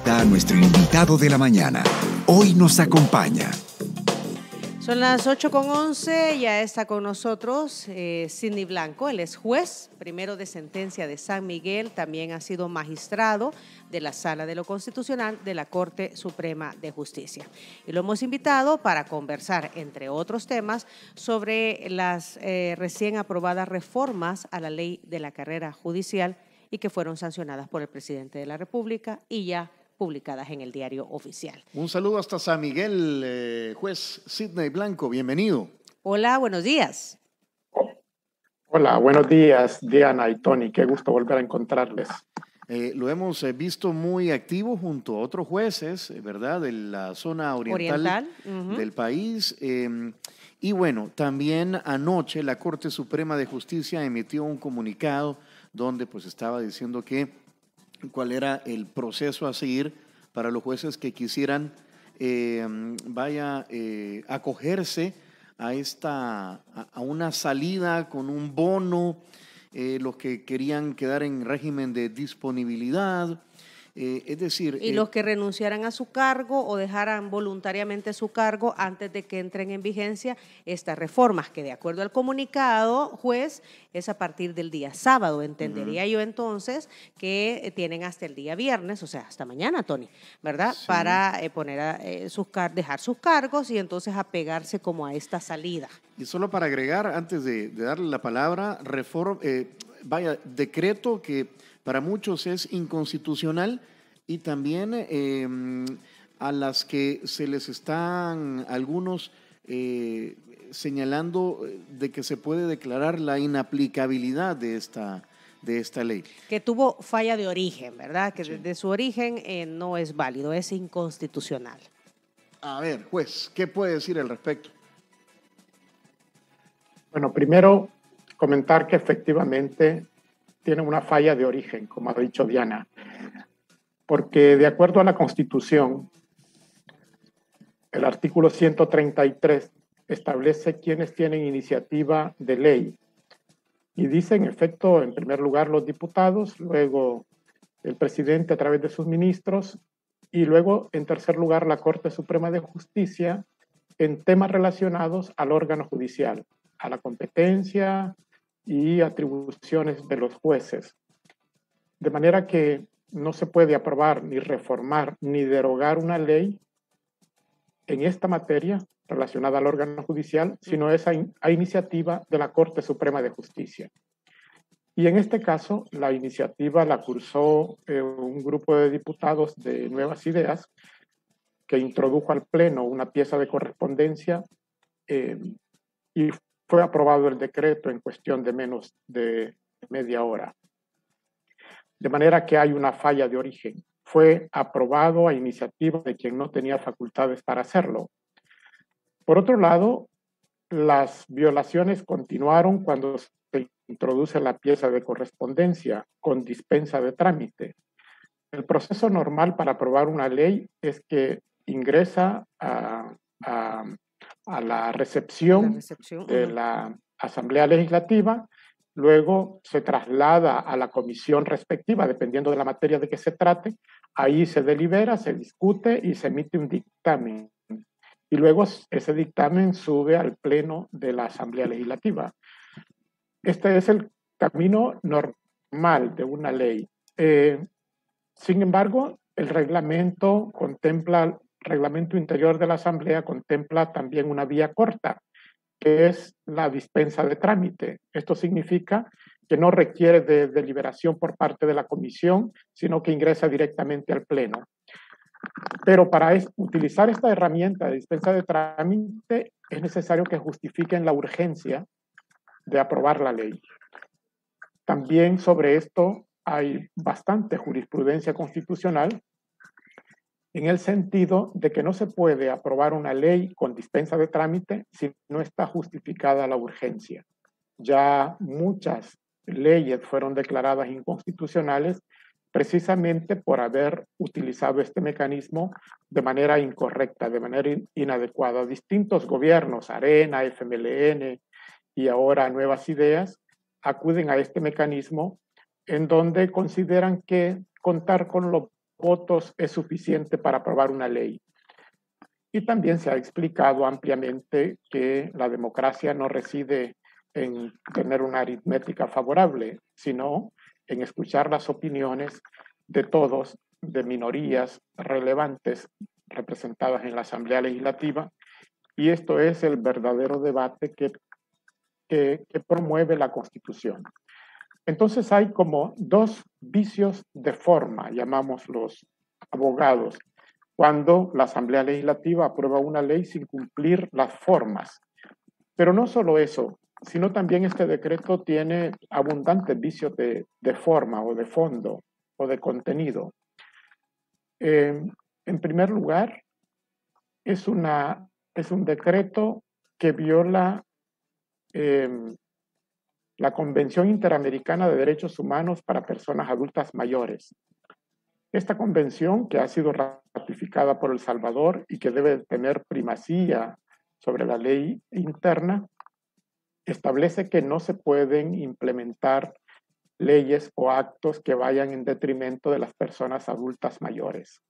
presenta a nuestro invitado de la mañana. Hoy nos acompaña. Son las 8:11, ya está con nosotros Sidney Blanco. Él es juez primero de sentencia de San Miguel, también ha sido magistrado de la Sala de lo Constitucional de la Corte Suprema de Justicia. Y lo hemos invitado para conversar, entre otros temas, sobre las recién aprobadas reformas a la ley de la carrera judicial y que fueron sancionadas por el presidente de la República y ya publicadas en el Diario Oficial. Un saludo hasta San Miguel, juez Sidney Blanco, bienvenido. Hola, buenos días. Hola, buenos días, Diana y Tony, qué gusto volver a encontrarles. Lo hemos visto muy activo junto a otros jueces, ¿verdad?, de la zona oriental. Del país. Y bueno, también anoche la Corte Suprema de Justicia emitió un comunicado donde pues estaba diciendo que cuál era el proceso a seguir para los jueces que quisieran acogerse a una salida con un bono, los que querían quedar en régimen de disponibilidad, es decir... Y los que renunciaran a su cargo o dejaran voluntariamente su cargo antes de que entren en vigencia estas reformas, que de acuerdo al comunicado, juez, es a partir del día sábado. Entendería yo entonces que tienen hasta el día viernes, o sea, hasta mañana, Tony, ¿verdad? Sí. Para dejar sus cargos y entonces apegarse como a esta salida. Y solo para agregar, antes de darle la palabra, decreto que para muchos es inconstitucional y también a las que se les están algunos señalando de que se puede declarar la inaplicabilidad de esta ley. Que tuvo falla de origen, ¿verdad? Que sí. Desde su origen no es válido, es inconstitucional. A ver, juez, ¿qué puede decir al respecto? Bueno, primero comentar que efectivamente tiene una falla de origen, como ha dicho Diana, porque de acuerdo a la Constitución, el artículo 133 establece quiénes tienen iniciativa de ley y dice, en efecto, en primer lugar los diputados, luego el presidente a través de sus ministros y luego, en tercer lugar, la Corte Suprema de Justicia en temas relacionados al órgano judicial, a la competencia y atribuciones de los jueces. De manera que no se puede aprobar, ni reformar, ni derogar una ley en esta materia relacionada al órgano judicial, sino es a iniciativa de la Corte Suprema de Justicia. Y en este caso, la iniciativa la cursó un grupo de diputados de Nuevas Ideas que introdujo al Pleno una pieza de correspondencia y fue aprobado el decreto en cuestión de menos de media hora. De manera que hay una falla de origen. Fue aprobado a iniciativa de quien no tenía facultades para hacerlo. Por otro lado, las violaciones continuaron cuando se introduce la pieza de correspondencia con dispensa de trámite. El proceso normal para aprobar una ley es que ingresa a la recepción de la Asamblea Legislativa, luego se traslada a la comisión respectiva, dependiendo de la materia de que se trate, ahí se delibera, se discute y se emite un dictamen. Y luego ese dictamen sube al Pleno de la Asamblea Legislativa. Este es el camino normal de una ley. Sin embargo, el reglamento interior de la Asamblea contempla también una vía corta, que es la dispensa de trámite. Esto significa que no requiere de deliberación por parte de la comisión, sino que ingresa directamente al Pleno. Pero para utilizar esta herramienta de dispensa de trámite es necesario que justifiquen la urgencia de aprobar la ley. También sobre esto hay bastante jurisprudencia constitucional en el sentido de que no se puede aprobar una ley con dispensa de trámite si no está justificada la urgencia. Ya muchas leyes fueron declaradas inconstitucionales precisamente por haber utilizado este mecanismo de manera incorrecta, de manera inadecuada. Distintos gobiernos, Arena, FMLN y ahora Nuevas Ideas, acuden a este mecanismo en donde consideran que contar con votos es suficiente para aprobar una ley. Y también se ha explicado ampliamente que la democracia no reside en tener una aritmética favorable, sino en escuchar las opiniones de todos, de minorías relevantes representadas en la Asamblea Legislativa, y esto es el verdadero debate que promueve la Constitución. Entonces hay como dos vicios de forma, llamamos los abogados, cuando la Asamblea Legislativa aprueba una ley sin cumplir las formas. Pero no solo eso, sino también este decreto tiene abundantes vicios de forma o de fondo o de contenido. En primer lugar, es un decreto que viola la Convención Interamericana de Derechos Humanos para Personas Adultas Mayores. Esta convención, que ha sido ratificada por El Salvador y que debe tener primacía sobre la ley interna, establece que no se pueden implementar leyes o actos que vayan en detrimento de las personas adultas mayores.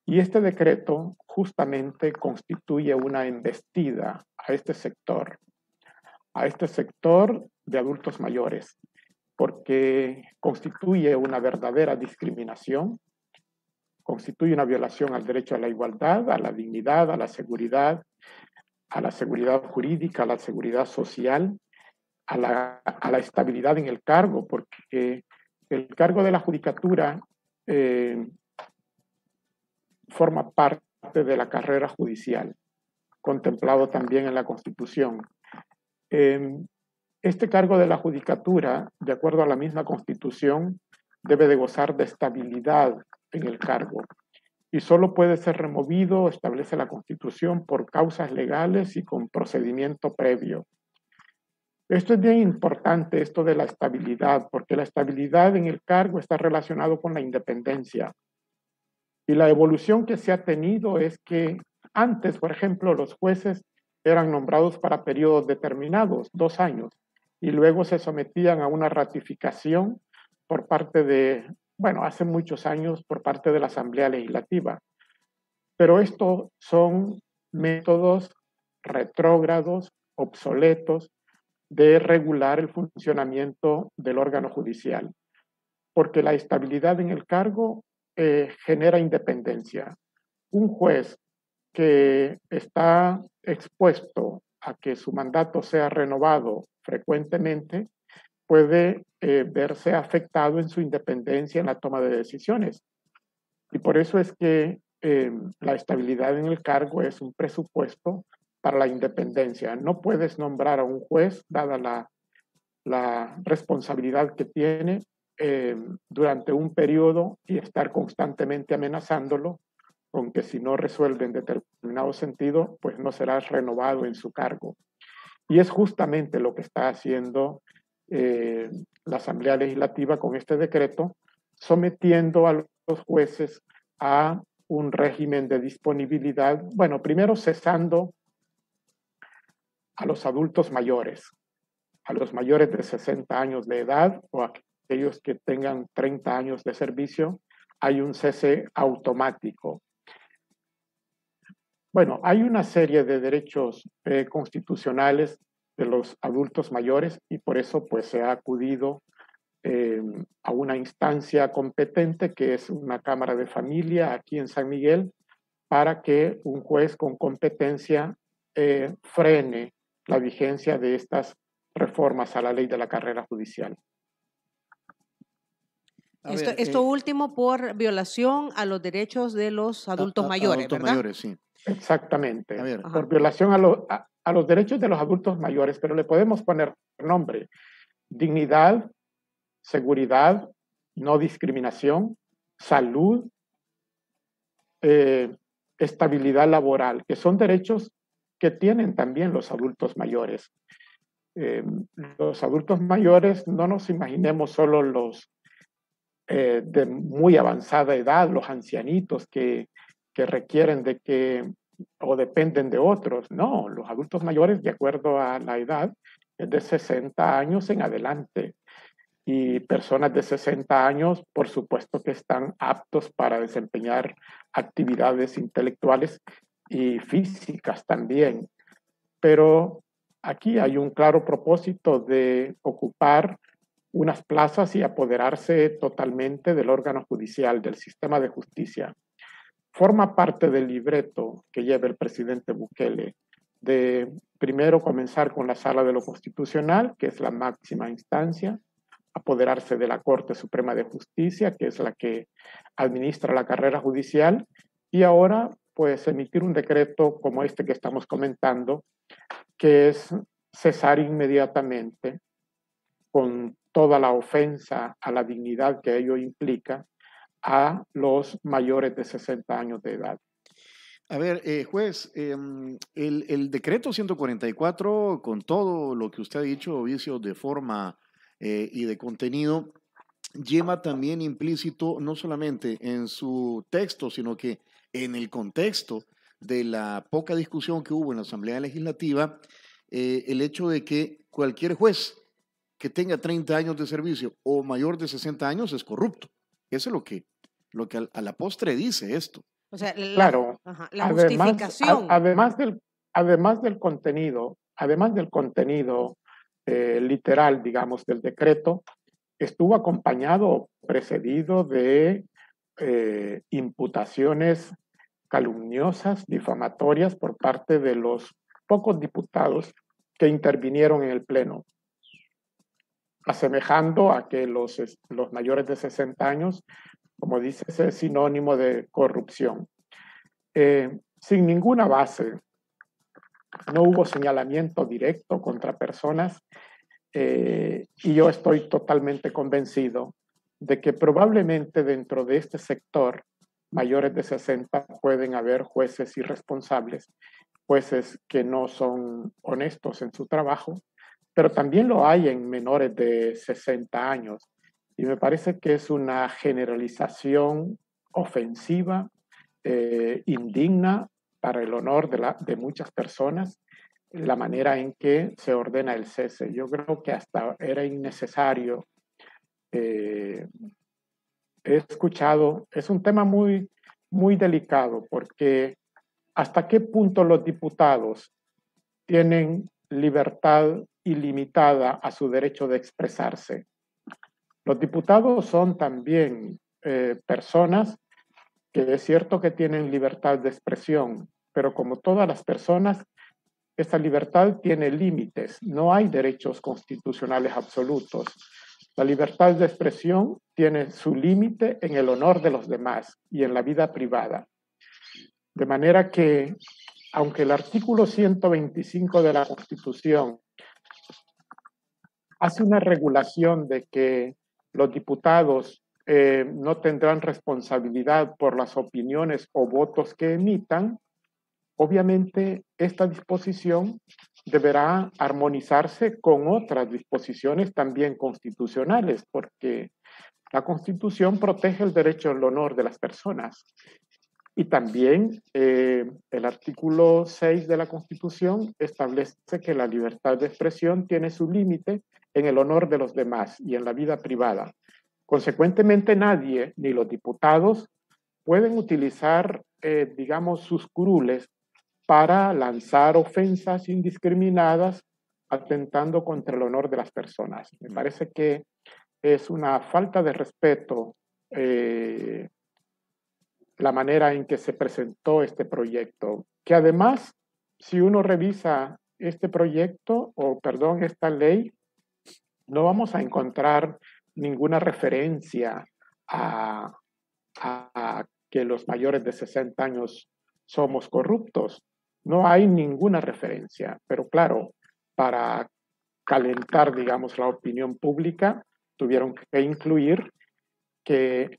Y este decreto justamente constituye una embestida a este sector de adultos mayores, porque constituye una verdadera discriminación, constituye una violación al derecho a la igualdad, a la dignidad, a la seguridad jurídica, a la seguridad social, a la estabilidad en el cargo, porque el cargo de la judicatura forma parte de la carrera judicial, contemplado también en la Constitución. Este cargo de la judicatura, de acuerdo a la misma Constitución, debe de gozar de estabilidad en el cargo y solo puede ser removido, establece la Constitución, por causas legales y con procedimiento previo. Esto es bien importante, esto de la estabilidad, porque la estabilidad en el cargo está relacionado con la independencia. Y la evolución que se ha tenido es que antes, por ejemplo, los jueces eran nombrados para periodos determinados, 2 años, y luego se sometían a una ratificación por parte de, hace muchos años, por parte de la Asamblea Legislativa. Pero estos son métodos retrógrados, obsoletos, de regular el funcionamiento del órgano judicial, porque la estabilidad en el cargo genera independencia. Un juez que está expuesto a que su mandato sea renovado frecuentemente puede verse afectado en su independencia en la toma de decisiones. Y por eso es que la estabilidad en el cargo es un presupuesto para la independencia. No puedes nombrar a un juez, dada la responsabilidad que tiene durante un periodo, y estar constantemente amenazándolo con que si no resuelve en determinado sentido, pues no será renovado en su cargo. Y es justamente lo que está haciendo la Asamblea Legislativa con este decreto, sometiendo a los jueces a un régimen de disponibilidad, primero cesando a los adultos mayores, a los mayores de 60 años de edad o a aquellos que tengan 30 años de servicio, hay un cese automático. Hay una serie de derechos constitucionales de los adultos mayores y por eso pues se ha acudido a una instancia competente que es una Cámara de Familia aquí en San Miguel, para que un juez con competencia frene la vigencia de estas reformas a la ley de la carrera judicial. Esto último por violación a los derechos de los adultos mayores, adultos ¿verdad? Mayores, sí. Exactamente, por violación a los derechos de los adultos mayores, pero le podemos poner nombre: dignidad, seguridad, no discriminación, salud, estabilidad laboral, que son derechos que tienen también los adultos mayores. Los adultos mayores, no nos imaginemos solo los de muy avanzada edad, los ancianitos que requieren de que o dependen de otros. No, los adultos mayores, de acuerdo a la edad, es de 60 años en adelante. y personas de 60 años, por supuesto que están aptos para desempeñar actividades intelectuales y físicas también. Pero aquí hay un claro propósito de ocupar unas plazas y apoderarse totalmente del órgano judicial, del sistema de justicia. Forma parte del libreto que lleva el presidente Bukele de primero comenzar con la Sala de lo Constitucional, que es la máxima instancia, apoderarse de la Corte Suprema de Justicia, que es la que administra la carrera judicial, y ahora pues emitir un decreto como este que estamos comentando, que es cesar inmediatamente con toda la ofensa a la dignidad que ello implica a los mayores de 60 años de edad. A ver, juez, el decreto 144, con todo lo que usted ha dicho, vicios de forma y de contenido, lleva también implícito, no solamente en su texto, sino que en el contexto de la poca discusión que hubo en la Asamblea Legislativa, el hecho de que cualquier juez que tenga 30 años de servicio o mayor de 60 años es corrupto. Eso es lo que a la postre dice esto. O sea, claro, la justificación. Además del contenido literal, digamos, del decreto, estuvo acompañado, precedido de imputaciones calumniosas, difamatorias por parte de los pocos diputados que intervinieron en el Pleno, asemejando a que los mayores de 60 años, como dices, es sinónimo de corrupción. Sin ninguna base, no hubo señalamiento directo contra personas y yo estoy totalmente convencido de que probablemente dentro de este sector, mayores de 60, pueden haber jueces irresponsables, jueces que no son honestos en su trabajo, pero también lo hay en menores de 60 años. Y me parece que es una generalización ofensiva, indigna para el honor de muchas personas, la manera en que se ordena el cese. Yo creo que hasta era innecesario. He escuchado, es un tema muy, muy delicado, porque hasta qué punto los diputados tienen libertad ilimitada a su derecho de expresarse. Los diputados son también personas que es cierto que tienen libertad de expresión, pero como todas las personas, esta libertad tiene límites. No hay derechos constitucionales absolutos. La libertad de expresión tiene su límite en el honor de los demás y en la vida privada. De manera que, aunque el artículo 125 de la Constitución hace una regulación de que los diputados no tendrán responsabilidad por las opiniones o votos que emitan, obviamente esta disposición deberá armonizarse con otras disposiciones también constitucionales, porque la Constitución protege el derecho al honor de las personas. Y también el artículo 6 de la Constitución establece que la libertad de expresión tiene su límite en el honor de los demás y en la vida privada. Consecuentemente, nadie, ni los diputados, pueden utilizar, digamos, sus curules para lanzar ofensas indiscriminadas atentando contra el honor de las personas. Me parece que es una falta de respeto la manera en que se presentó este proyecto, que además, si uno revisa este proyecto, esta ley, no vamos a encontrar ninguna referencia a que los mayores de 60 años somos corruptos. No hay ninguna referencia, pero claro, para calentar, digamos, la opinión pública, tuvieron que incluir que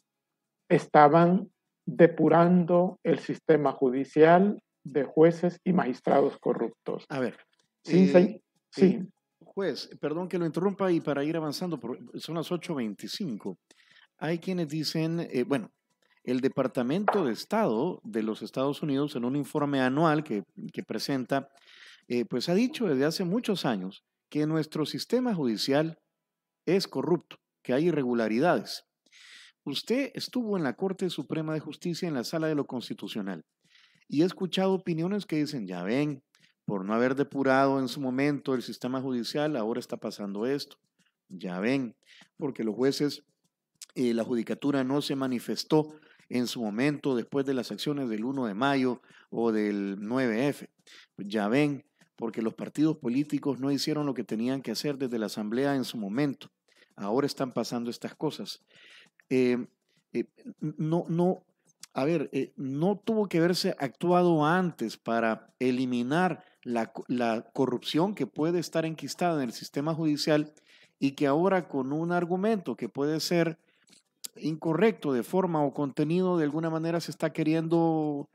estaban depurando el sistema judicial de jueces y magistrados corruptos. A ver. Sí. Juez, perdón que lo interrumpa y para ir avanzando, son las 8:25. Hay quienes dicen, el Departamento de Estado de los Estados Unidos, en un informe anual que presenta, pues ha dicho desde hace muchos años que nuestro sistema judicial es corrupto. que hay irregularidades. Usted estuvo en la Corte Suprema de Justicia en la Sala de lo Constitucional y he escuchado opiniones que dicen, ya ven, por no haber depurado en su momento el sistema judicial, ahora está pasando esto. Ya ven, porque los jueces, la judicatura no se manifestó en su momento después de las acciones del 1 de mayo o del 9F. Ya ven, porque los partidos políticos no hicieron lo que tenían que hacer desde la Asamblea en su momento. Ahora están pasando estas cosas. No tuvo que haberse actuado antes para eliminar la corrupción que puede estar enquistada en el sistema judicial y que ahora con un argumento que puede ser incorrecto de forma o contenido, de alguna manera se está queriendo,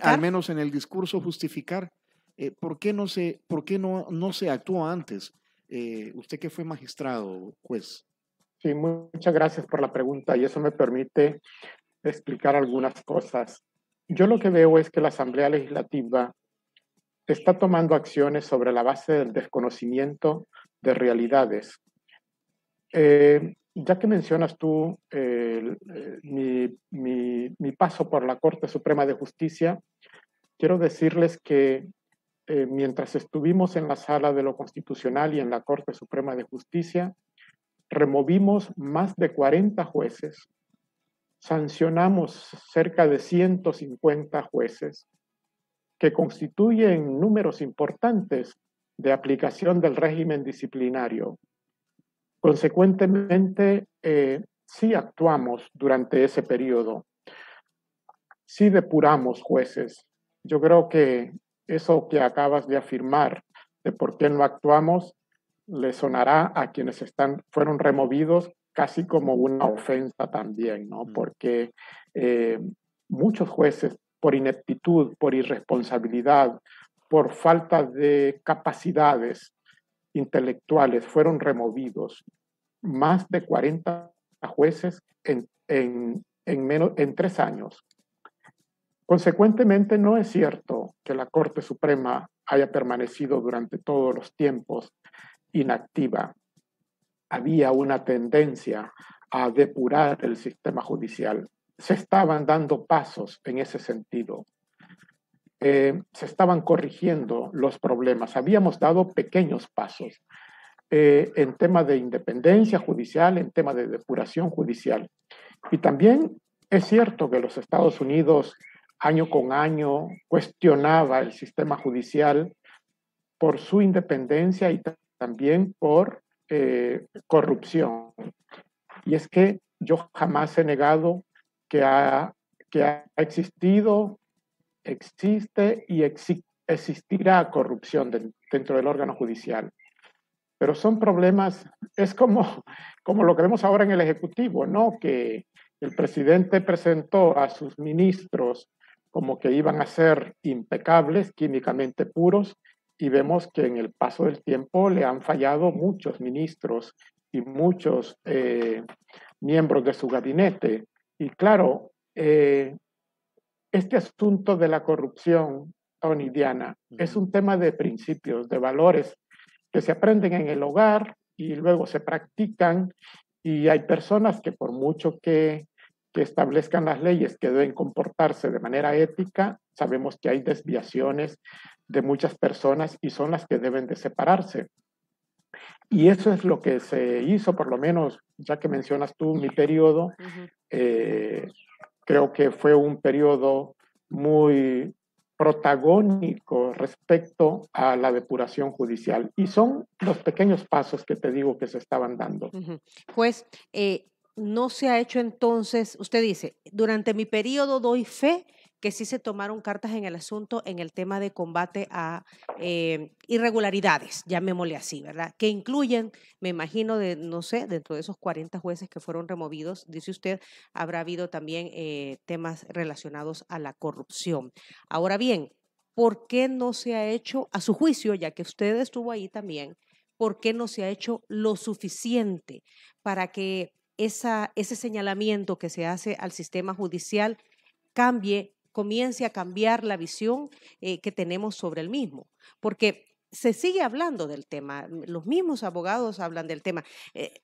al menos en el discurso, justificar. ¿Por qué no se actuó antes? Usted que fue magistrado, juez. Sí, muchas gracias por la pregunta y eso me permite explicar algunas cosas. Yo lo que veo es que la Asamblea Legislativa está tomando acciones sobre la base del desconocimiento de realidades. Ya que mencionas tú mi paso por la Corte Suprema de Justicia, quiero decirles que mientras estuvimos en la Sala de lo Constitucional y en la Corte Suprema de Justicia, removimos más de 40 jueces, sancionamos cerca de 150 jueces, que constituyen números importantes de aplicación del régimen disciplinario. Consecuentemente, sí actuamos durante ese periodo, sí depuramos jueces. Yo creo que eso que acabas de afirmar de por qué no actuamos le sonará a quienes fueron removidos casi como una ofensa también, ¿no? Porque muchos jueces, por ineptitud, por irresponsabilidad, por falta de capacidades intelectuales, fueron removidos. Más de 40 jueces en 3 años. Consecuentemente, no es cierto que la Corte Suprema haya permanecido durante todos los tiempos inactiva. Había una tendencia a depurar el sistema judicial. Se estaban dando pasos en ese sentido. Se estaban corrigiendo los problemas. Habíamos dado pequeños pasos en tema de independencia judicial, en tema de depuración judicial. Y también es cierto que los Estados Unidos año con año cuestionaba el sistema judicial por su independencia y también por corrupción. Y es que yo jamás he negado que ha existido, existe y existirá corrupción dentro del órgano judicial. Pero son problemas, es como lo que vemos ahora en el Ejecutivo, ¿no? Que el presidente presentó a sus ministros como que iban a ser impecables, químicamente puros, y vemos que en el paso del tiempo le han fallado muchos ministros y muchos miembros de su gabinete. Y claro, este asunto de la corrupción, Tony, Diana, es un tema de principios, de valores que se aprenden en el hogar y luego se practican, y hay personas que por mucho que establezcan las leyes que deben comportarse de manera ética, sabemos que hay desviaciones de muchas personas y son las que deben de separarse. Y eso es lo que se hizo, por lo menos, ya que mencionas tú mi periodo, creo que fue un periodo muy protagónico respecto a la depuración judicial. Y son los pequeños pasos que te digo que se estaban dando. Pues no se ha hecho entonces, usted dice, durante mi periodo doy fe que sí se tomaron cartas en el asunto en el tema de combate a irregularidades, llamémosle así, ¿verdad? Que incluyen, me imagino, no sé, dentro de esos 40 jueces que fueron removidos, dice usted, habrá habido también temas relacionados a la corrupción. Ahora bien, ¿por qué no se ha hecho, a su juicio, ya que usted estuvo ahí también, por qué no se ha hecho lo suficiente para que ese señalamiento que se hace al sistema judicial comience a cambiar la visión que tenemos sobre el mismo? Porque se sigue hablando del tema, los mismos abogados hablan del tema.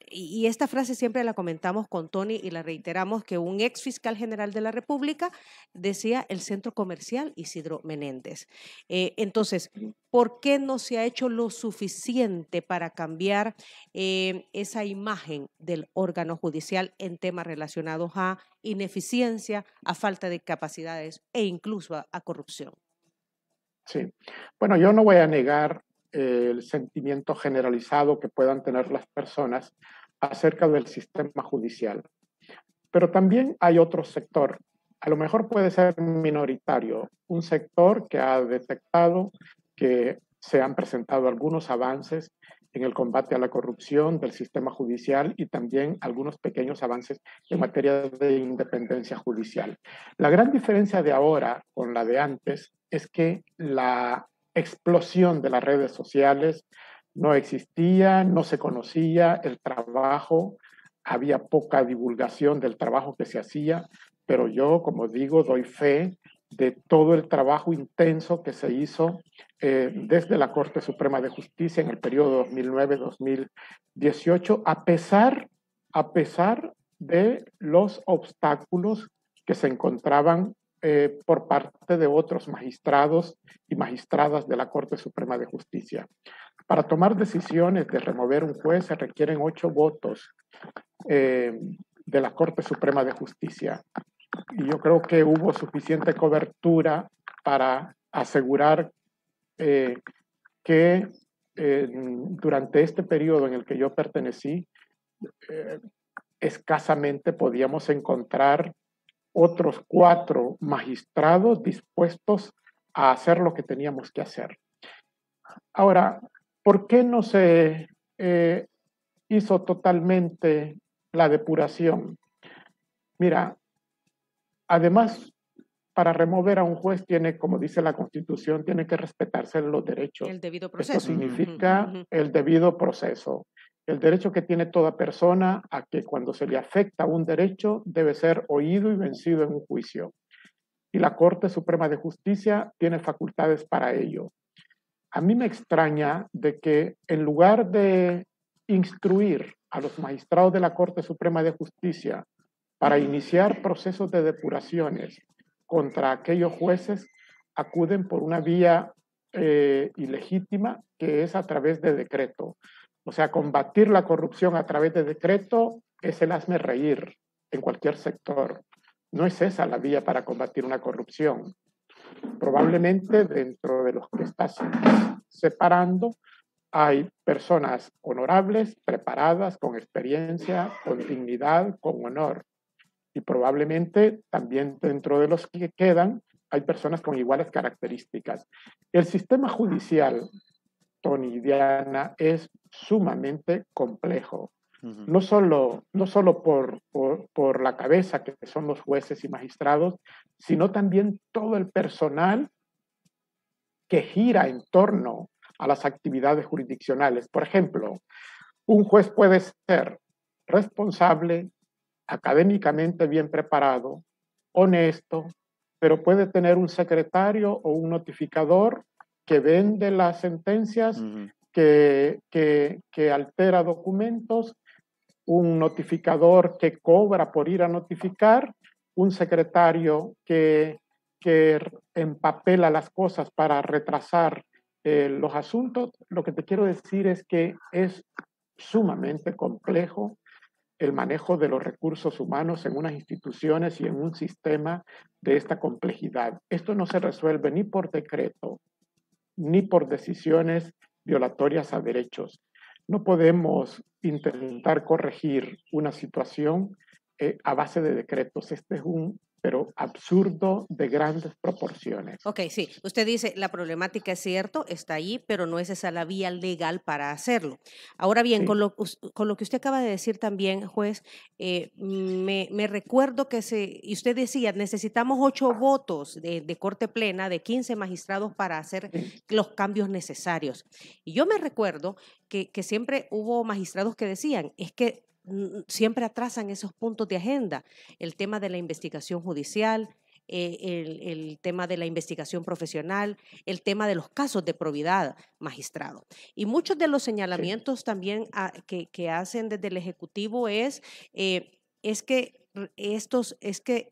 Y esta frase siempre la comentamos con Tony y la reiteramos, que un ex fiscal general de la República decía el centro comercial Isidro Menéndez. Entonces, ¿por qué no se ha hecho lo suficiente para cambiar esa imagen del órgano judicial en temas relacionados a ineficiencia, a falta de capacidades e incluso a corrupción? Sí, bueno, yo no voy a negar el sentimiento generalizado que puedan tener las personas acerca del sistema judicial, pero también hay otro sector, a lo mejor puede ser minoritario, un sector que ha detectado que se han presentado algunos avances en el combate a la corrupción del sistema judicial y también algunos pequeños avances en materia de independencia judicial. La gran diferencia de ahora con la de antes es que la explosión de las redes sociales no existía, no se conocía el trabajo, había poca divulgación del trabajo que se hacía, pero yo, como digo, doy fe de todo el trabajo intenso que se hizo desde la Corte Suprema de Justicia en el periodo 2009-2018, a pesar de los obstáculos que se encontraban por parte de otros magistrados y magistradas de la Corte Suprema de Justicia. Para tomar decisiones de remover un juez se requieren 8 votos de la Corte Suprema de Justicia. Y yo creo que hubo suficiente cobertura para asegurar que durante este periodo en el que yo pertenecí, escasamente podíamos encontrar otros 4 magistrados dispuestos a hacer lo que teníamos que hacer. Ahora, ¿por qué no se hizo totalmente la depuración? Mira, además, para remover a un juez tiene, como dice la Constitución, tiene que respetarse los derechos. El debido proceso. Esto significa el debido proceso. El derecho que tiene toda persona a que cuando se le afecta un derecho debe ser oído y vencido en un juicio. Y la Corte Suprema de Justicia tiene facultades para ello. A mí me extraña de que en lugar de instruir a los magistrados de la Corte Suprema de Justicia para iniciar procesos de depuraciones contra aquellos jueces, acuden por una vía ilegítima, que es a través de decreto. O sea, combatir la corrupción a través de decreto es el hazme reír en cualquier sector. No es esa la vía para combatir una corrupción. Probablemente dentro de los que estás separando hay personas honorables, preparadas, con experiencia, con dignidad, con honor. Y probablemente también dentro de los que quedan hay personas con iguales características. El sistema judicial, Tony y Diana, es sumamente complejo. No solo por la cabeza, que son los jueces y magistrados, sino también todo el personal que gira en torno a las actividades jurisdiccionales. Por ejemplo, un juez puede ser responsable, académicamente bien preparado, honesto, pero puede tener un secretario o un notificador que vende las sentencias, que altera documentos, un notificador que cobra por ir a notificar, un secretario que empapela las cosas para retrasar los asuntos. Lo que te quiero decir es que es sumamente complejo el manejo de los recursos humanos en unas instituciones y en un sistema de esta complejidad. Esto no se resuelve ni por decreto, ni por decisiones violatorias a derechos. No podemos intentar corregir una situación a base de decretos. Este es pero absurdo de grandes proporciones. Ok, sí. Usted dice, la problemática es cierto, está ahí, pero no es esa la vía legal para hacerlo. Ahora bien, sí, con lo que usted acaba de decir también, juez, me recuerdo que y usted decía, necesitamos 8 votos de corte plena, de 15 magistrados para hacer los cambios necesarios. Y yo me recuerdo que siempre hubo magistrados que decían, es que siempre atrasan esos puntos de agenda, el tema de la investigación judicial, el tema de la investigación profesional, el tema de los casos de probidad, magistrado. Y muchos de los señalamientos también que hacen desde el Ejecutivo es que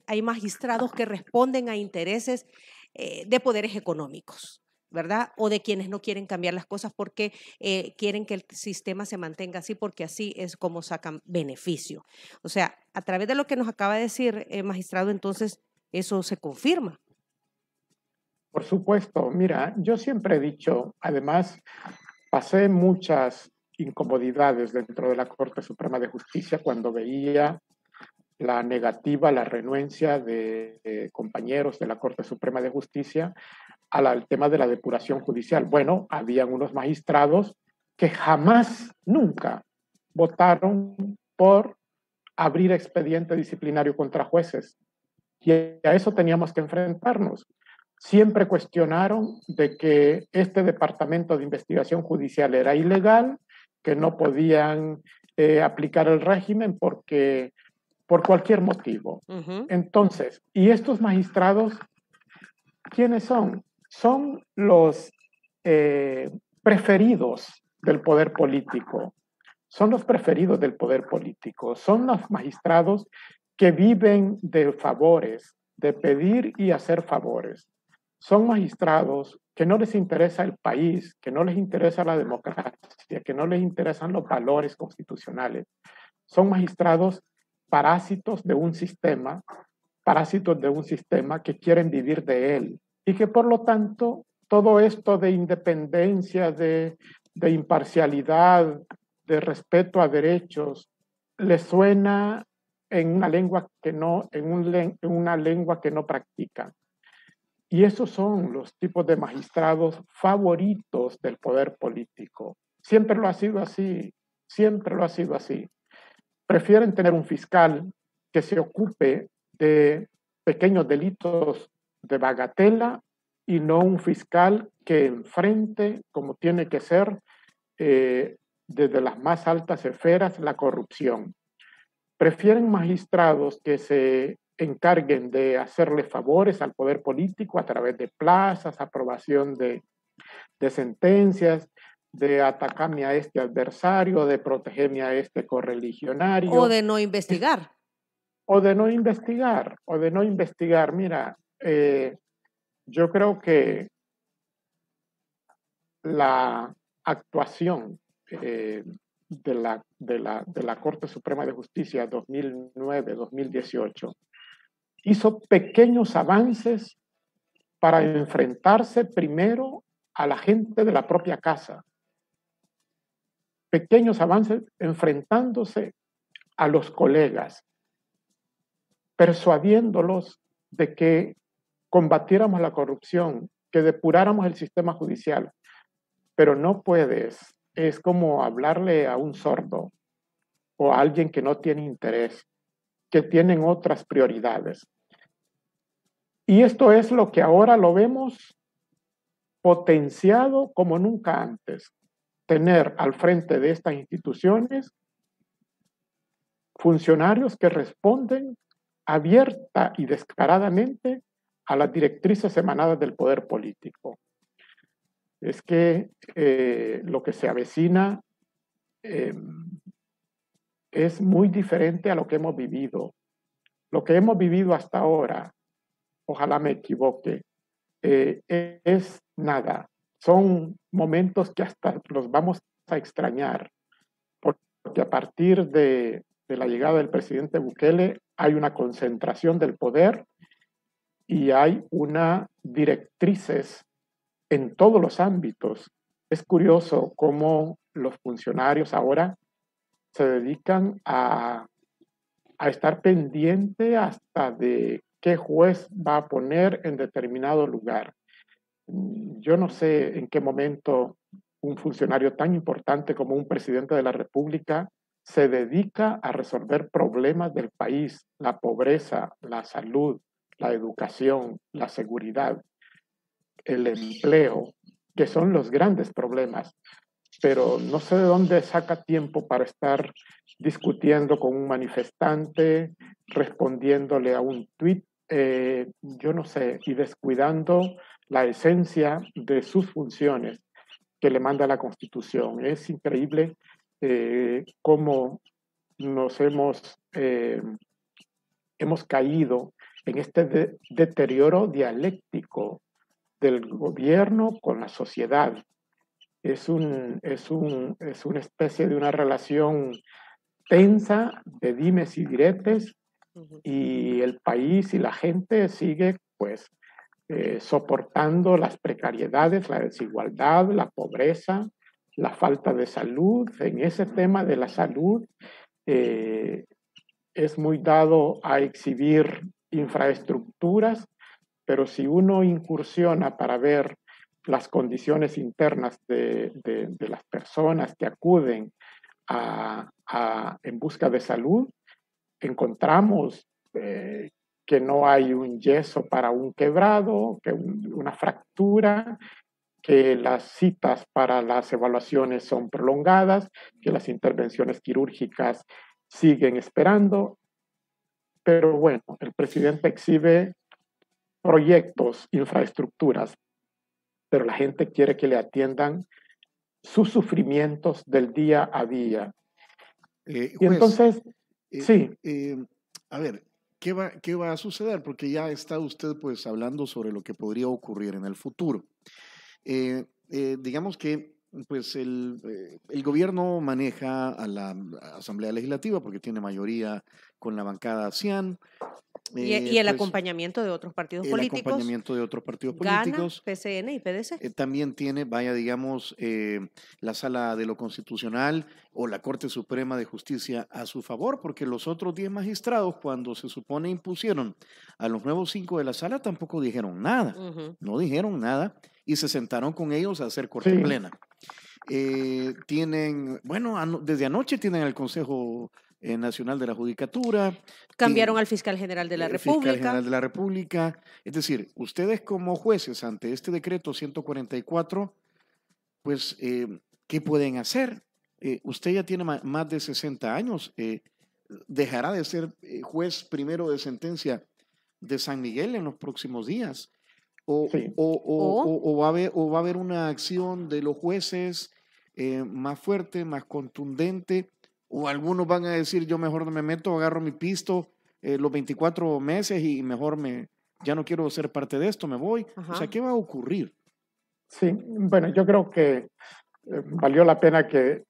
hay magistrados que responden a intereses de poderes económicos, ¿verdad? O de quienes no quieren cambiar las cosas porque quieren que el sistema se mantenga así, porque así es como sacan beneficio. O sea, a través de lo que nos acaba de decir, magistrado, entonces eso se confirma. Por supuesto, mira, yo siempre he dicho, además, pasé muchas incomodidades dentro de la Corte Suprema de Justicia cuando veía la negativa, la renuencia de compañeros de la Corte Suprema de Justicia al tema de la depuración judicial. Bueno, habían unos magistrados que jamás, nunca votaron por abrir expediente disciplinario contra jueces. Y a eso teníamos que enfrentarnos. Siempre cuestionaron de que este departamento de investigación judicial era ilegal, que no podían aplicar el régimen porque por cualquier motivo. Entonces, ¿y estos magistrados quiénes son? Son los preferidos del poder político. Son los preferidos del poder político. Son los magistrados que viven de favores, de pedir y hacer favores. Son magistrados que no les interesa el país, que no les interesa la democracia, que no les interesan los valores constitucionales. Son magistrados parásitos de un sistema que quieren vivir de él y que por lo tanto todo esto de independencia, de imparcialidad, de respeto a derechos, les suena en una lengua que no, en una lengua que no practican. Y esos son los tipos de magistrados favoritos del poder político. Siempre lo ha sido así, siempre lo ha sido así. Prefieren tener un fiscal que se ocupe de pequeños delitos de bagatela y no un fiscal que enfrente, como tiene que ser, desde las más altas esferas, la corrupción. Prefieren magistrados que se encarguen de hacerle favores al poder político a través de plazas, aprobación de sentencias, de atacarme a este adversario, de protegerme a este correligionario. O de no investigar. O de no investigar. Mira, yo creo que la actuación de la Corte Suprema de Justicia 2009-2018 hizo pequeños avances para enfrentarse primero a la gente de la propia casa. Pequeños avances enfrentándose a los colegas, persuadiéndolos de que combatiéramos la corrupción, que depuráramos el sistema judicial. Pero no puedes, es como hablarle a un sordo o a alguien que no tiene interés, que tienen otras prioridades. Y esto es lo que ahora lo vemos potenciado como nunca antes. Tener al frente de estas instituciones funcionarios que responden abierta y descaradamente a las directrices emanadas del poder político. Es que lo que se avecina es muy diferente a lo que hemos vivido. Lo que hemos vivido hasta ahora, ojalá me equivoque, es nada. Son momentos que hasta los vamos a extrañar, porque a partir de la llegada del presidente Bukele hay una concentración del poder y hay una directrices en todos los ámbitos. Es curioso cómo los funcionarios ahora se dedican a estar pendiente hasta de qué juez va a poner en determinado lugar. Yo no sé en qué momento un funcionario tan importante como un presidente de la República se dedica a resolver problemas del país, la pobreza, la salud, la educación, la seguridad, el empleo, que son los grandes problemas. Pero no sé de dónde saca tiempo para estar discutiendo con un manifestante, respondiéndole a un tuit yo no sé, y descuidando la esencia de sus funciones que le manda la Constitución. Es increíble cómo nos hemos caído en este deterioro dialéctico del gobierno con la sociedad. Es una especie de una relación tensa de dimes y diretes, y el país y la gente sigue pues soportando las precariedades, la desigualdad, la pobreza, la falta de salud. En ese tema de la salud es muy dado a exhibir infraestructuras, pero si uno incursiona para ver las condiciones internas de las personas que acuden en busca de salud, encontramos que no hay un yeso para un quebrado, que una fractura, que las citas para las evaluaciones son prolongadas, que las intervenciones quirúrgicas siguen esperando. Pero bueno, el presidente exhibe proyectos, infraestructuras, pero la gente quiere que le atiendan sus sufrimientos del día a día. Juez, y entonces, sí. A ver, ¿qué va a suceder? Porque ya está usted pues hablando sobre lo que podría ocurrir en el futuro. Digamos que pues el gobierno maneja a la Asamblea Legislativa porque tiene mayoría con la bancada CIAN. Y el pues, acompañamiento de otros partidos políticos. El acompañamiento de otros partidos políticos. GANA, PCN y PDC. También tiene, digamos, la Sala de lo Constitucional o la Corte Suprema de Justicia a su favor, porque los otros 10 magistrados, cuando se supone impusieron a los nuevos 5 de la Sala, tampoco dijeron nada. No dijeron nada y se sentaron con ellos a hacer corte plena. Tienen, bueno, desde anoche tienen el Consejo Nacional de la Judicatura. Cambiaron al fiscal general de la República. Fiscal general de la República. Es decir, ustedes como jueces ante este decreto 144, pues, ¿qué pueden hacer? Usted ya tiene más de 60 años. ¿Dejará de ser juez primero de sentencia de San Miguel en los próximos días? ¿O va a haber una acción de los jueces más fuerte, más contundente? O algunos van a decir, yo mejor no me meto, agarro mi pisto los 24 meses y mejor ya no quiero ser parte de esto, me voy. O sea, ¿qué va a ocurrir? Sí, bueno, yo creo que valió la pena que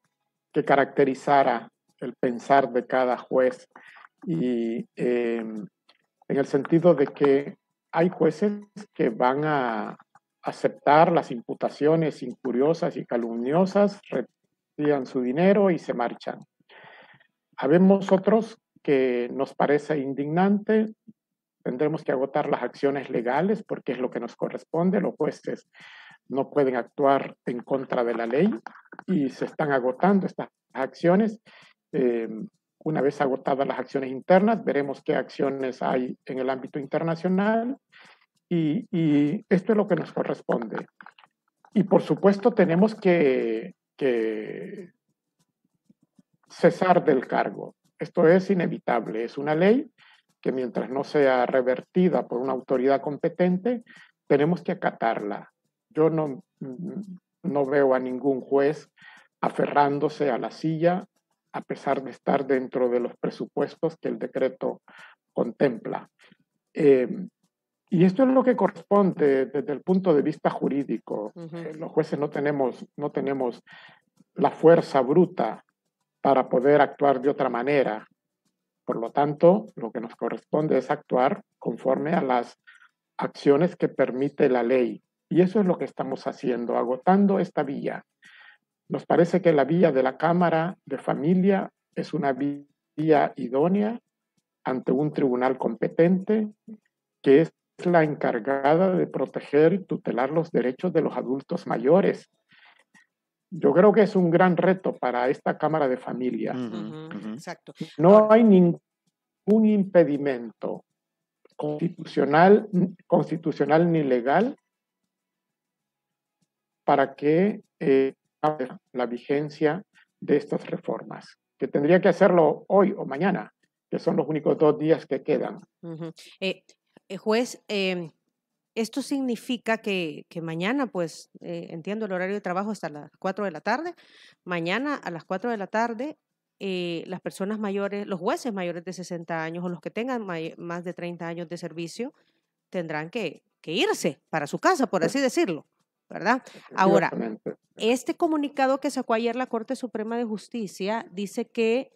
caracterizara el pensar de cada juez, y en el sentido de que hay jueces que van a aceptar las imputaciones injuriosas y calumniosas, retiran su dinero y se marchan. Habemos otros que nos parece indignante, tendremos que agotar las acciones legales porque es lo que nos corresponde. Los jueces no pueden actuar en contra de la ley y se están agotando estas acciones. Una vez agotadas las acciones internas, veremos qué acciones hay en el ámbito internacional, y esto es lo que nos corresponde. Y por supuesto tenemos que cesar del cargo. Esto es inevitable, es una ley que mientras no sea revertida por una autoridad competente, tenemos que acatarla. Yo no veo a ningún juez aferrándose a la silla a pesar de estar dentro de los presupuestos que el decreto contempla. Y esto es lo que corresponde desde el punto de vista jurídico. Los jueces no tenemos la fuerza bruta para poder actuar de otra manera. Por lo tanto, lo que nos corresponde es actuar conforme a las acciones que permite la ley. Y eso es lo que estamos haciendo, agotando esta vía. Nos parece que la vía de la Cámara de Familia es una vía idónea ante un tribunal competente que es la encargada de proteger y tutelar los derechos de los adultos mayores. Yo creo que es un gran reto para esta Cámara de Familia. Exacto. No hay ningún impedimento constitucional ni legal para que la vigencia de estas reformas, que tendría que hacerlo hoy o mañana, que son los únicos 2 días que quedan. Juez, esto significa que mañana, pues, entiendo el horario de trabajo hasta las 4 de la tarde. Mañana a las 4 de la tarde, las personas mayores, los jueces mayores de 60 años o los que tengan más de 30 años de servicio tendrán que irse para su casa, por así decirlo, ¿verdad? Ahora, este comunicado que sacó ayer la Corte Suprema de Justicia dice que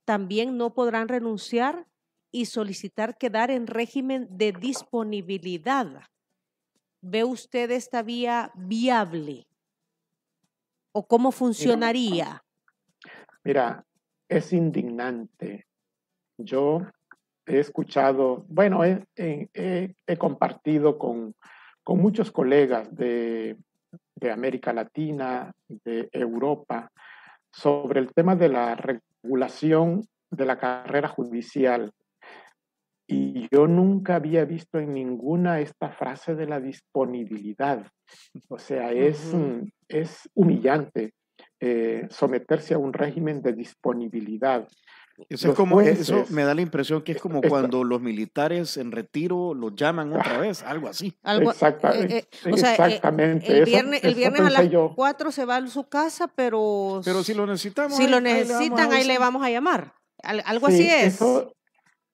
también no podrán renunciar y solicitar quedar en régimen de disponibilidad. ¿Ve usted esta vía viable? ¿O cómo funcionaría? Mira, es indignante. Yo he escuchado, bueno, he compartido con muchos colegas de América Latina, de Europa, sobre el tema de la regulación de la carrera judicial. Y yo nunca había visto en ninguna esta frase de la disponibilidad. O sea, es humillante someterse a un régimen de disponibilidad. Eso, es como, eso me da la impresión que es como cuando los militares en retiro los llaman otra vez, algo así. Exactamente. O sea, exactamente. El viernes a las 4 se va a su casa, pero si lo necesitamos, si lo necesitan, ahí le vamos a llamar. Algo así es.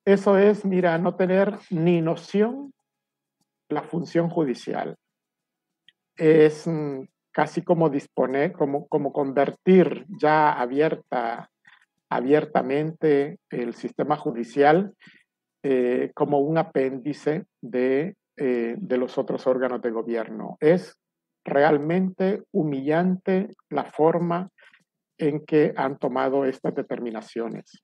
Eso es, mira, no tener ni noción la función judicial. Es casi como disponer, como convertir ya abiertamente el sistema judicial como un apéndice de los otros órganos de gobierno. Es realmente humillante la forma en que han tomado estas determinaciones.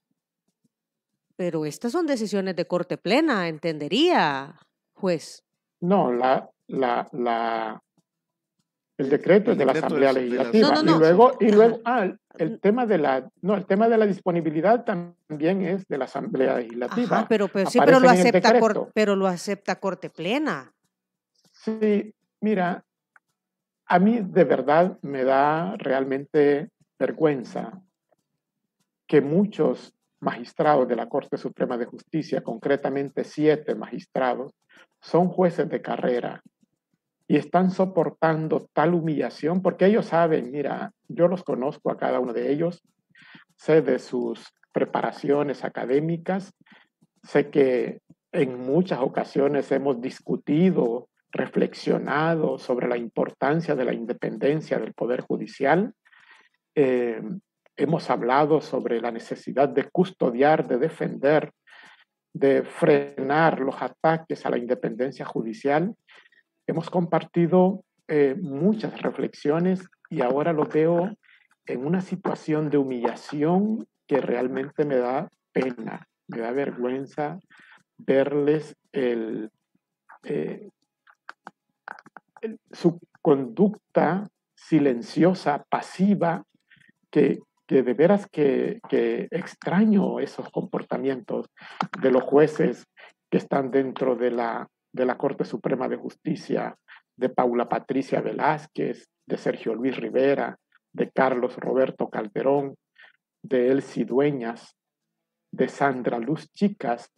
Pero estas son decisiones de corte plena, entendería, juez. No, el decreto es de la Asamblea Legislativa. No. Y luego, el tema de la disponibilidad también es de la Asamblea Legislativa. Ajá, pero lo acepta corte plena. Sí, mira, a mí de verdad me da realmente vergüenza que muchos magistrados de la Corte Suprema de Justicia, concretamente 7 magistrados, son jueces de carrera y están soportando tal humillación porque ellos saben, mira, yo los conozco a cada uno de ellos, sé de sus preparaciones académicas, sé que en muchas ocasiones hemos discutido, reflexionado sobre la importancia de la independencia del Poder Judicial. Hemos hablado sobre la necesidad de custodiar, de defender, de frenar los ataques a la independencia judicial. Hemos compartido muchas reflexiones y ahora lo veo en una situación de humillación que realmente me da pena, me da vergüenza verles su conducta silenciosa, pasiva, que de veras que extraño esos comportamientos de los jueces que están dentro de la Corte Suprema de Justicia, de Paula Patricia Velázquez, de Sergio Luis Rivera, de Carlos Roberto Calderón, de Elsie Dueñas, de Sandra Luz Chicas,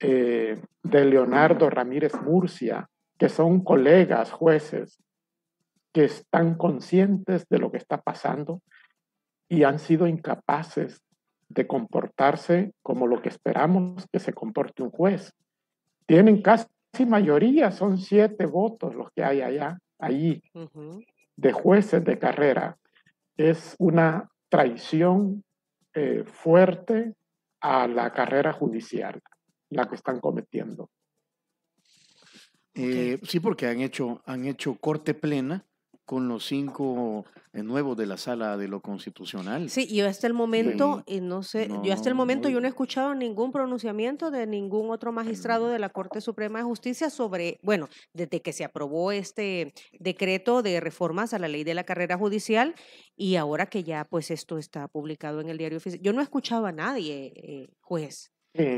de Leonardo Ramírez Murcia, que son colegas jueces que están conscientes de lo que está pasando y han sido incapaces de comportarse como lo que esperamos que se comporte un juez. Tienen casi mayoría, son 7 votos los que hay allí, de jueces de carrera. Es una traición fuerte a la carrera judicial, la que están cometiendo. Sí, porque han hecho corte plena con los 5 nuevos de la Sala de lo Constitucional. Sí, y hasta el momento, y no sé, yo no he escuchado ningún pronunciamiento de ningún otro magistrado de la Corte Suprema de Justicia sobre, bueno, desde que se aprobó este decreto de reformas a la ley de la carrera judicial y ahora que ya pues esto está publicado en el diario oficial. Yo no he escuchado a nadie, juez,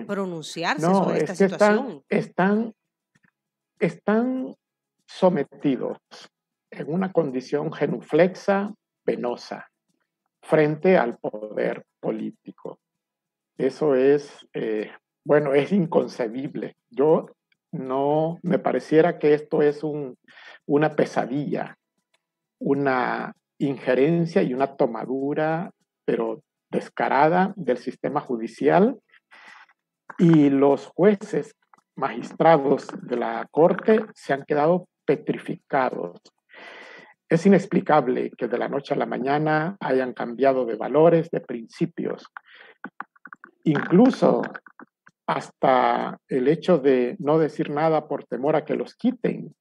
pronunciarse sobre esta situación. Están sometidos en una condición genuflexa, penosa, frente al poder político. Eso es, es inconcebible. Yo no me pareciera que esto es una pesadilla, una injerencia y una tomadura, pero descarada del sistema judicial, y los jueces magistrados de la Corte se han quedado petrificados. Es inexplicable que de la noche a la mañana hayan cambiado de valores, de principios. Incluso hasta el hecho de no decir nada por temor a que los quiten.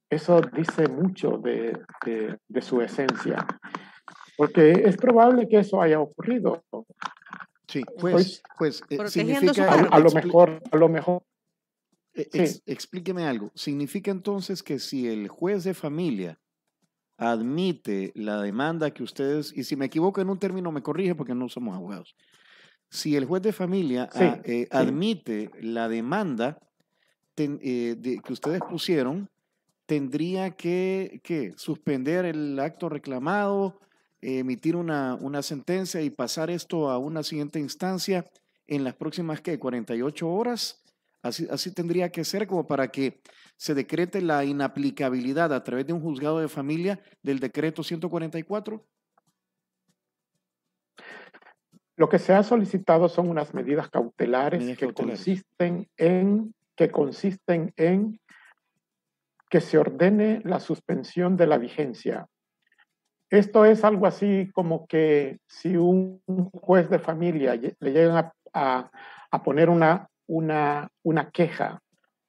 Eso dice mucho de su esencia. Porque es probable que eso haya ocurrido. Sí, pues significa... A lo mejor. Sí. Explíqueme algo. ¿Significa entonces que si el juez de familia admite la demanda que ustedes, y si me equivoco en un término me corrige porque no somos abogados, si el juez de familia admite la demanda que ustedes pusieron, tendría que suspender el acto reclamado, emitir una sentencia y pasar esto a una siguiente instancia en las próximas 48 horas? Así tendría que ser como para que se decrete la inaplicabilidad a través de un juzgado de familia del decreto 144. Lo que se ha solicitado son unas medidas cautelares que consisten en que se ordene la suspensión de la vigencia. Esto es algo así como que si un juez de familia le llegan a poner una queja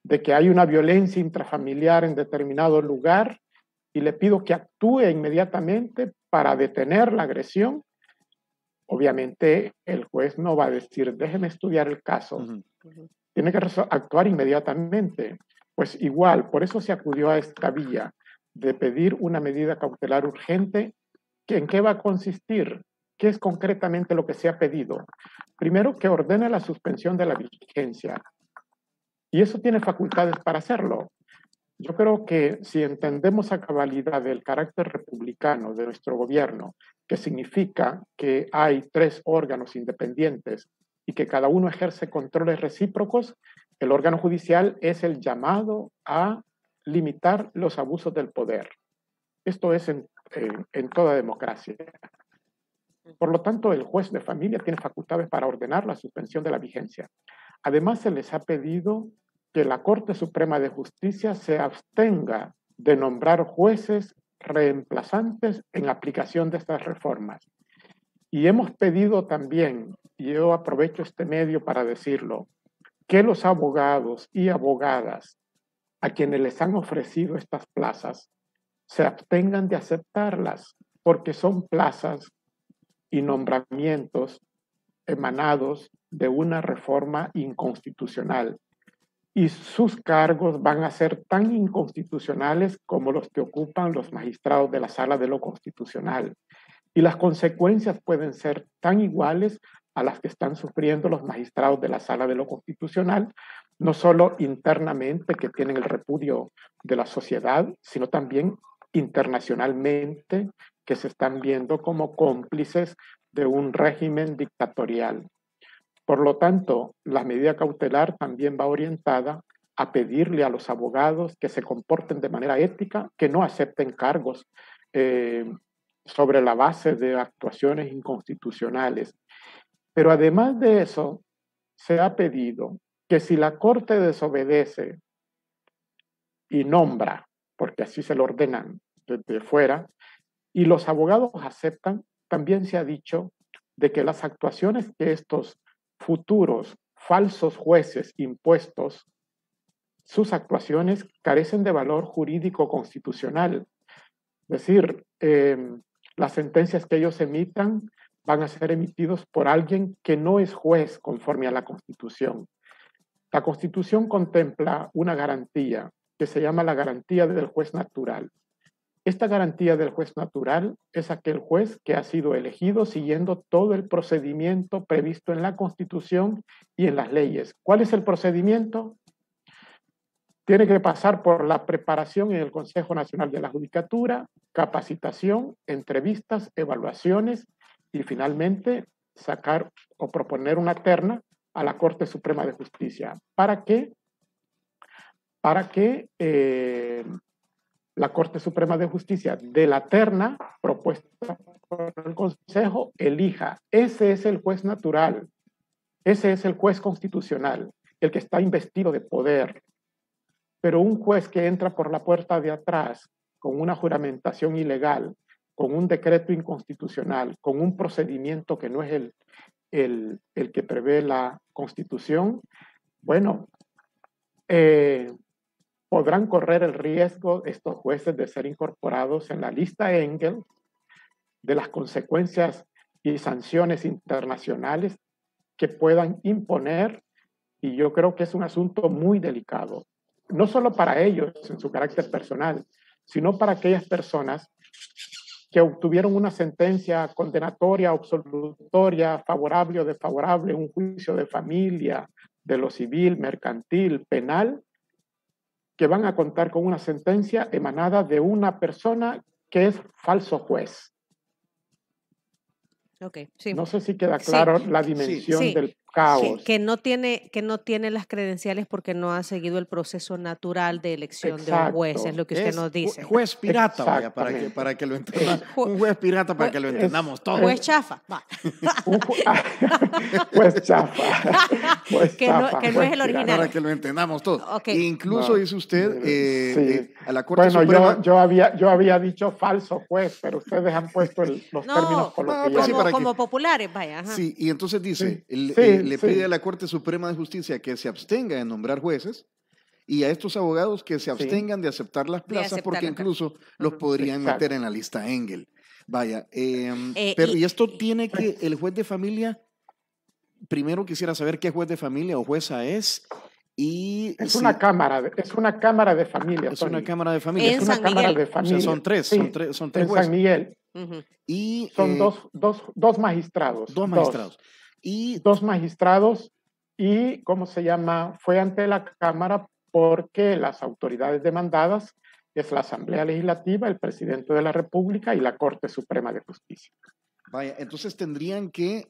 de que hay una violencia intrafamiliar en determinado lugar y le pido que actúe inmediatamente para detener la agresión, obviamente el juez no va a decir, déjeme estudiar el caso. Tiene que actuar inmediatamente. Pues igual, por eso se acudió a esta vía de pedir una medida cautelar urgente. ¿En qué va a consistir? ¿Qué es concretamente lo que se ha pedido? Primero, que ordene la suspensión de la vigencia. Y eso tiene facultades para hacerlo. Yo creo que si entendemos a cabalidad el carácter republicano de nuestro gobierno, que significa que hay 3 órganos independientes y que cada uno ejerce controles recíprocos, el órgano judicial es el llamado a limitar los abusos del poder. Esto es en toda democracia. Por lo tanto, el juez de familia tiene facultades para ordenar la suspensión de la vigencia. Además, se les ha pedido que la Corte Suprema de Justicia se abstenga de nombrar jueces reemplazantes en aplicación de estas reformas. Y hemos pedido también, y yo aprovecho este medio para decirlo, que los abogados y abogadas a quienes les han ofrecido estas plazas se abstengan de aceptarlas, porque son plazas y nombramientos emanados de una reforma inconstitucional. Y sus cargos van a ser tan inconstitucionales como los que ocupan los magistrados de la Sala de lo Constitucional. Y las consecuencias pueden ser tan iguales a las que están sufriendo los magistrados de la Sala de lo Constitucional, no solo internamente, que tienen el repudio de la sociedad, sino también internacionalmente, que se están viendo como cómplices de un régimen dictatorial. Por lo tanto, la medida cautelar también va orientada a pedirle a los abogados que se comporten de manera ética, que no acepten cargos sobre la base de actuaciones inconstitucionales. Pero además de eso, se ha pedido que si la Corte desobedece y nombra, porque así se lo ordenan desde fuera, y los abogados aceptan, también se ha dicho de que las actuaciones que estos futuros falsos jueces impuestos, sus actuaciones carecen de valor jurídico constitucional. Es decir, las sentencias que ellos emitan van a ser emitidos por alguien que no es juez conforme a la Constitución. La Constitución contempla una garantía que se llama la garantía del juez natural. Esta garantía del juez natural es aquel juez que ha sido elegido siguiendo todo el procedimiento previsto en la Constitución y en las leyes. ¿Cuál es el procedimiento? Tiene que pasar por la preparación en el Consejo Nacional de la Judicatura, capacitación, entrevistas, evaluaciones y finalmente sacar o proponer una terna a la Corte Suprema de Justicia. ¿Para qué? para que la Corte Suprema de Justicia, de la terna propuesta por el Consejo, elija. Ese es el juez natural, ese es el juez constitucional, el que está investido de poder. Pero un juez que entra por la puerta de atrás con una juramentación ilegal, con un decreto inconstitucional, con un procedimiento que no es el que prevé la Constitución, bueno, podrán correr el riesgo estos jueces de ser incorporados en la lista Engel de las consecuencias y sanciones internacionales que puedan imponer, y yo creo que es un asunto muy delicado, no solo para ellos en su carácter personal, sino para aquellas personas que obtuvieron una sentencia condenatoria, absolutoria, favorable o desfavorable, un juicio de familia, de lo civil, mercantil, penal, que van a contar con una sentencia emanada de una persona que es falso juez. Okay, sí. No sé si queda claro la dimensión del caos. Que no tiene las credenciales porque no ha seguido el proceso natural de elección de un juez, es lo que usted nos dice. Juez pirata, vaya, para que lo entendamos. Un juez pirata para que lo entendamos todos. Juez chafa. Juez chafa. Que no es el original. Para que lo entendamos todos. Okay. Incluso dice usted sí. A la Corte Suprema. Bueno, yo había dicho falso juez, pero ustedes han puesto los términos coloquiales. Como populares, vaya. Ajá. Sí, y entonces dice, le pide a la Corte Suprema de Justicia que se abstenga de nombrar jueces y a estos abogados que se abstengan de aceptar las plazas porque incluso los podrían meter en la lista Engel. Vaya, pero y esto tiene que el juez de familia, primero quisiera saber qué juez de familia o jueza es. Y es una cámara de familia. Es una cámara de familia. En Es una San cámara Miguel. de familia. O sea, son tres jueces. En San Miguel. Y son dos magistrados. Dos magistrados. Dos magistrados y, ¿cómo se llama? Fue ante la Cámara porque las autoridades demandadas es la Asamblea Legislativa, el Presidente de la República y la Corte Suprema de Justicia. Vaya, entonces tendrían que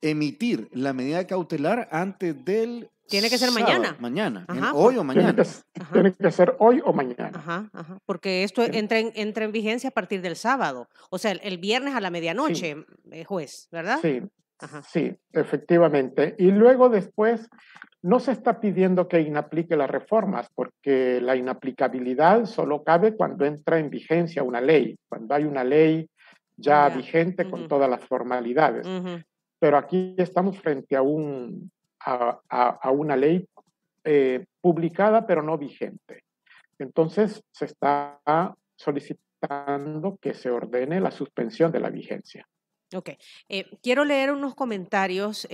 emitir la medida cautelar antes del Tiene que ser mañana. Mañana. Ajá. Hoy o mañana. Tiene que ser hoy o mañana. Ajá. Porque esto entra en vigencia a partir del sábado. O sea, el viernes a la medianoche, juez, ¿verdad? Sí. Sí, efectivamente. Y luego después no se está pidiendo que inaplique las reformas, porque la inaplicabilidad solo cabe cuando entra en vigencia una ley, cuando hay una ley ya vigente con todas las formalidades. Pero aquí estamos frente a una ley publicada pero no vigente. Entonces se está solicitando que se ordene la suspensión de la vigencia. Ok. Quiero leer unos comentarios,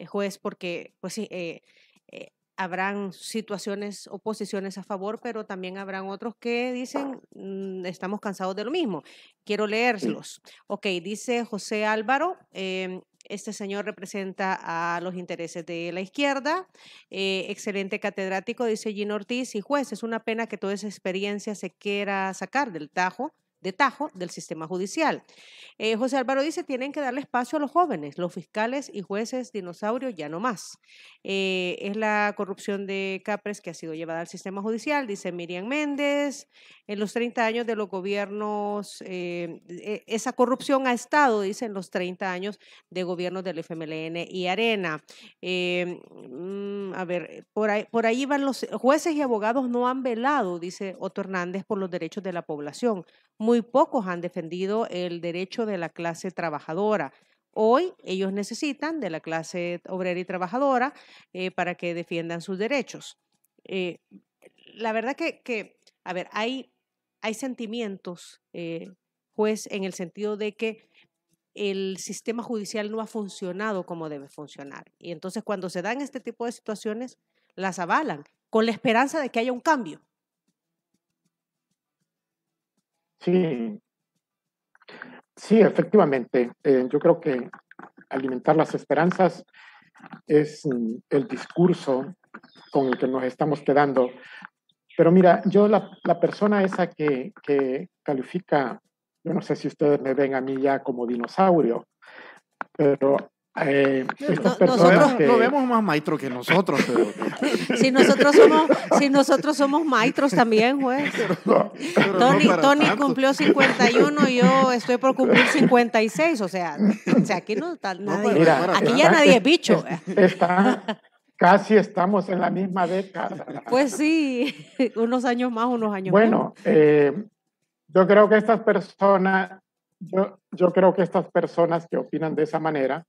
juez, porque pues sí, habrán situaciones o posiciones a favor, pero también habrán otros que dicen estamos cansados de lo mismo. Quiero leérselos. Ok, dice José Álvaro, este señor representa a los intereses de la izquierda. Excelente catedrático, dice Gino Ortiz. Y juez, es una pena que toda esa experiencia se quiera sacar de tajo del sistema judicial. José Álvaro dice, tienen que darle espacio a los jóvenes, los fiscales y jueces dinosaurios ya no más. Es la corrupción de Capres que ha sido llevada al sistema judicial, dice Miriam Méndez. En los 30 años de los gobiernos, esa corrupción ha estado, dice, en los 30 años de gobiernos del FMLN y Arena. A ver, por ahí van los jueces y abogados no han velado, dice Otto Hernández, por los derechos de la población. Muy pocos han defendido el derecho de la clase trabajadora. Hoy ellos necesitan de la clase obrera y trabajadora para que defiendan sus derechos. La verdad que a ver, hay sentimientos, juez, en el sentido de que el sistema judicial no ha funcionado como debe funcionar. Y entonces cuando se dan este tipo de situaciones, las avalan con la esperanza de que haya un cambio. Sí, efectivamente. Yo creo que alimentar las esperanzas es el discurso con el que nos estamos quedando. Pero mira, yo la persona esa que califica, yo no sé si ustedes me ven a mí ya como dinosaurio, pero Estas personas lo vemos más maestro que nosotros, pero... si nosotros somos maestros también, juez. Tony cumplió 51, yo estoy por cumplir 56, o sea aquí no está nadie, mira, aquí ya nadie es bicho. Casi estamos en la misma década. Pues sí, unos años más, unos años menos. Bueno, yo creo que estas personas, yo creo que estas personas que opinan de esa manera,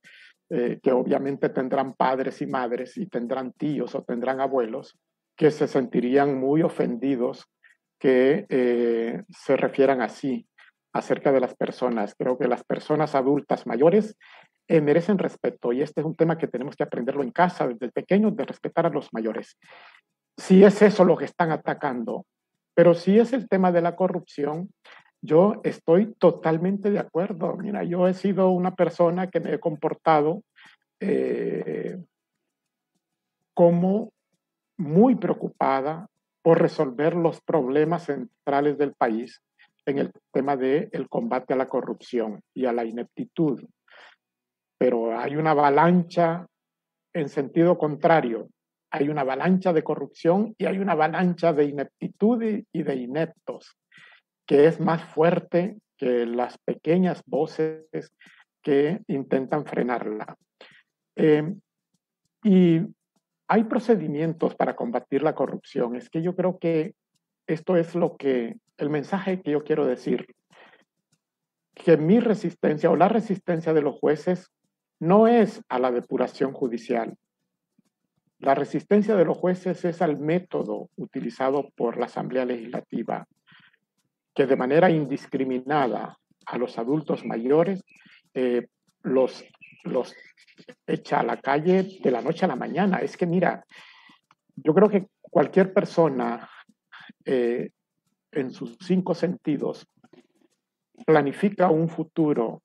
que obviamente tendrán padres y madres y tendrán tíos o tendrán abuelos, que se sentirían muy ofendidos que se refieran así acerca de las personas. Creo que las personas adultas mayores merecen respeto, y este es un tema que tenemos que aprenderlo en casa desde pequeños, de respetar a los mayores. Si es eso lo que están atacando, pero si es el tema de la corrupción, yo estoy totalmente de acuerdo. Mira, yo he sido una persona que me he comportado como muy preocupada por resolver los problemas centrales del país en el tema del combate a la corrupción y a la ineptitud. Pero hay una avalancha en sentido contrario. Hay una avalancha de corrupción y hay una avalancha de ineptitud y de ineptos, que es más fuerte que las pequeñas voces que intentan frenarla. Y hay procedimientos para combatir la corrupción. Es que yo creo que esto es el mensaje que yo quiero decir, que mi resistencia o la resistencia de los jueces no es a la depuración judicial. La resistencia de los jueces es al método utilizado por la Asamblea Legislativa, que de manera indiscriminada a los adultos mayores los echa a la calle de la noche a la mañana. Es que mira, yo creo que cualquier persona en sus 5 sentidos planifica un futuro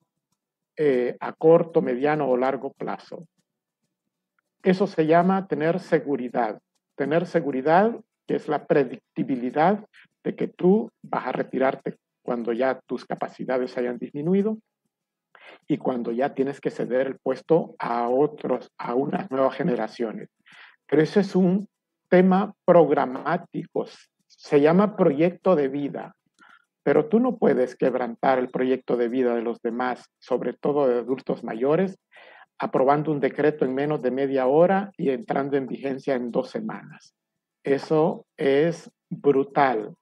a corto, mediano o largo plazo. Eso se llama tener seguridad. Tener seguridad, que es la predictibilidad de que tú vas a retirarte cuando ya tus capacidades hayan disminuido y cuando ya tienes que ceder el puesto a unas nuevas generaciones. Pero eso es un tema programático, se llama proyecto de vida, pero tú no puedes quebrantar el proyecto de vida de los demás, sobre todo de adultos mayores, aprobando un decreto en menos de media hora y entrando en vigencia en 2 semanas. Eso es brutal,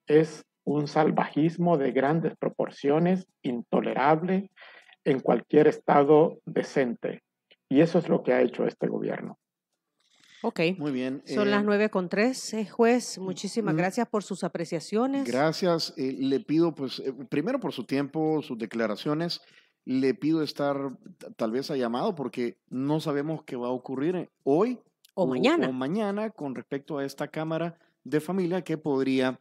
es un salvajismo de grandes proporciones, intolerable en cualquier estado decente. Y eso es lo que ha hecho este gobierno. Ok, muy bien. Son las 9:03, juez. Muchísimas gracias por sus apreciaciones. Gracias. Le pido, pues, primero por su tiempo, sus declaraciones. Le pido estar tal vez a llamado porque no sabemos qué va a ocurrir hoy o mañana con respecto a esta Cámara de Familia que podría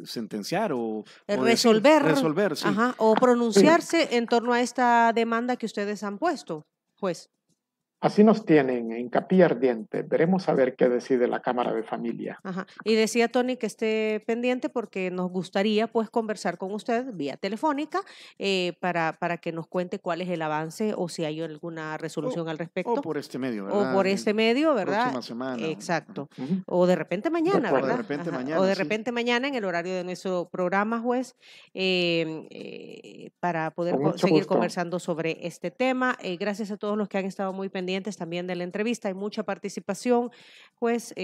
sentenciar o resolver sí. Ajá, o pronunciarse en torno a esta demanda que ustedes han puesto, juez. Así nos tienen en capilla ardiente. Veremos a ver qué decide la Cámara de Familia. Ajá. Y decía Tony que esté pendiente porque nos gustaría pues conversar con usted vía telefónica para que nos cuente cuál es el avance o si hay alguna resolución al respecto. O por este medio, ¿verdad? O por este medio, ¿verdad? Próxima semana. Exacto. O de repente mañana, ¿verdad? O de repente mañana. O de repente mañana en el horario de nuestro programa, juez, para poder seguir conversando sobre este tema. Gracias a todos los que han estado muy pendientes también de la entrevista. Hay mucha participación, juez,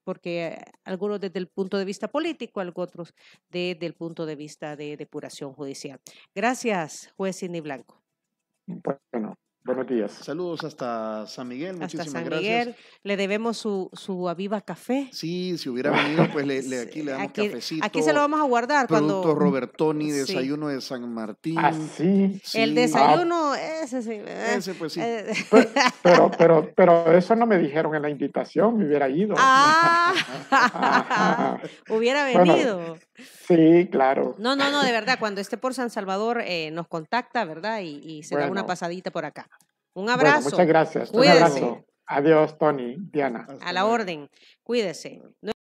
porque algunos desde el punto de vista político, otros desde el punto de vista de depuración judicial. Gracias, juez Sidney Blanco. Bueno, buenos días. Saludos hasta San Miguel. Muchísimas gracias. Hasta San Miguel. Le debemos su Aviva Café. Sí, si hubiera venido, pues aquí le damos cafecito. Aquí se lo vamos a guardar. Producto Robertoni, desayuno de San Martín. Sí. El desayuno, ese sí. Ese pues sí. Pero eso no me dijeron en la invitación, me hubiera ido. Hubiera venido. Bueno, sí, claro. No, de verdad, cuando esté por San Salvador nos contacta, ¿verdad? Y se da una pasadita por acá. Un abrazo. Bueno, muchas gracias. Cuídese. Un abrazo. Adiós, Tony, Diana. A la orden. Cuídese.